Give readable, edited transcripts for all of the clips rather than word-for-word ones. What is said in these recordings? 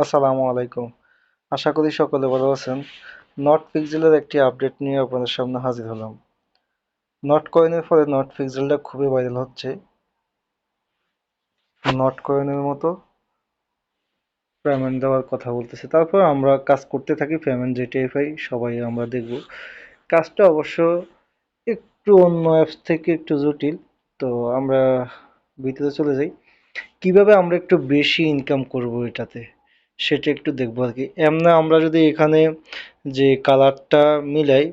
আসসালামু আলাইকুম। আশা করি সকলে ভালো আছেন। নট পিক্সেলের একটি আপডেট নিয়ে আপনাদের সামনে হাজির হলাম। নট কয়েনের ফলে নট পিক্সেলটা খুবই ভাইরাল হচ্ছে। নট কয়েনের মতো পেমেন্ট দেওয়ার কথা বলতেছে। তারপর আমরা কাজ করতে থাকি, পেমেন্ট যেটাই পাই সবাই আমরা দেখব। কাজটা অবশ্য একটু অন্য অ্যাপস থেকে একটু জটিল। তো আমরা ভিতরে চলে যাই। কিভাবে আমরা একটু বেশি ইনকাম করব এটাতে, সেটা একটু দেখবো আর কি। এমনি আমরা যদি এখানে যে কালারটা মিলাই,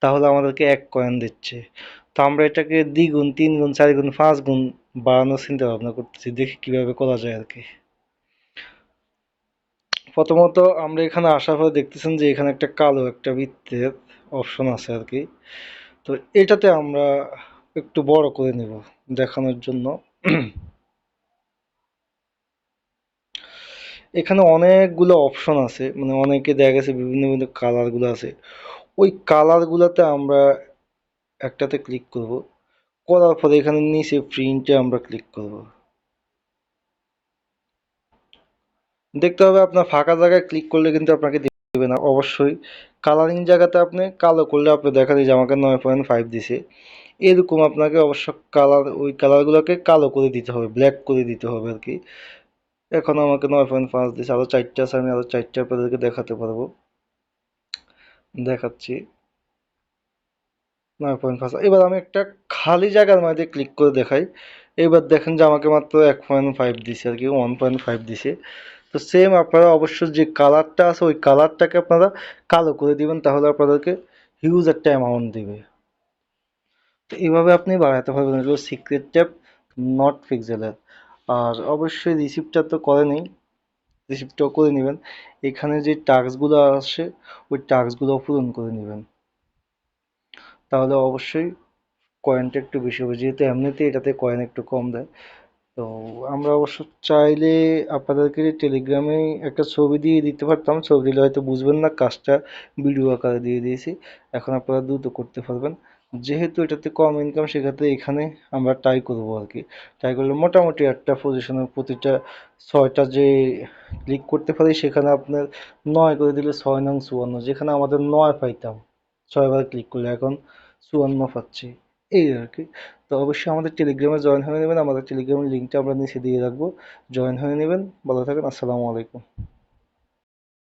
তাহলে আমাদেরকে ১ কয়েন দিচ্ছে। তো আমরা এটাকে দ্বিগুণ, ৩ গুণ, ৪ গুণ, ৫ গুণ বাড়ানোর চিন্তা ভাবনা করতেছি। দেখি কিভাবে করা যায় আরকি। প্রথমত আমরা এখানে আসার পরে দেখতেছেন যে এখানে একটা কালো একটা বৃত্তের অপশন আছে আরকি। তো এটাতে আমরা একটু বড় করে নেব দেখানোর জন্য। এখানে অনেকগুলো অপশন আছে, মানে অনেকে দেখা গেছে বিভিন্ন বিভিন্ন কালারগুলো আছে। ওই কালারগুলোতে আমরা একটাতে ক্লিক করব। করার পরে এখানে নিচে প্রিন্টে আমরা ক্লিক করব। দেখতে হবে আপনার ফাঁকা জায়গায় ক্লিক করলে কিন্তু আপনাকে দেবে না। অবশ্যই কালারিং জায়গাতে আপনি কালো করলে আপনি দেখা যায় যে আমাকে 9.5 দিছে। এরকম আপনাকে অবশ্য কালার, ওই কালারগুলোকে কালো করে দিতে হবে, ব্ল্যাক করে দিতে হবে আর কি। এখন আমাকে 9.5 দিছে, আরও 4টা আছে, আমি আরও 4টা আপনাদেরকে দেখাতে পারবো। দেখাচ্ছি 9.5। এবার আমি একটা খালি জায়গার মধ্যে ক্লিক করে দেখাই। এবার দেখেন যে আমাকে মাত্র 1.5 দিছে আর কি, 1.5 দিছে। তো সেম আপনারা অবশ্য যে কালারটা আছে ওই কালারটাকে আপনারা কালো করে দিবেন, তাহলে আপনাদেরকে হিউজ একটা অ্যামাউন্ট দিবে। তো এইভাবে আপনি বাড়াতে পারবেন। এগুলো সিক্রেট ট্যাপ নট পিক্সেলের। আর অবশ্যই রিসিপ্টটা তো করেনি, রিসিপ্টটাও করে নেবেন। এখানে যে টাস্কগুলো আসে ওই টাস্কগুলো পূরণ করে নেবেন, তাহলে অবশ্যই কয়েনটা একটু বেশি হবে, যেহেতু এমনিতেই এটাতে কয়েন একটু কম দেয়। তো আমরা অবশ্য চাইলে আপনাদেরকে টেলিগ্রামে একটা ছবি দিয়ে দিতে পারতাম, ছবি দিলে হয়তো বুঝবেন না, কাজটা ভিডিও আকারে দিয়ে দিয়েছি। এখন আপনারা দ্রুত করতে পারবেন। যেহেতু এটাতে কম ইনকাম, সেক্ষেত্রে এখানে আমরা ট্রাই করবো আর কি। ট্রাই করলে মোটামুটি একটা পজিশনের প্রতিটা 6টা যে ক্লিক করতে পারি, সেখানে আপনার 9 করে দিলে 6 নং 54, যেখানে আমাদের 9 পাইতাম 6বার ক্লিক করলে, এখন 54 পাচ্ছি। এই আর কি। তো অবশ্যই আমাদের টেলিগ্রামে জয়েন হয়ে নেবেন। আমাদের টেলিগ্রামের লিঙ্কটা আমরা নিচে দিয়ে রাখবো, জয়েন হয়ে নেবেন। ভালো থাকেন। আসসালামু আলাইকুম।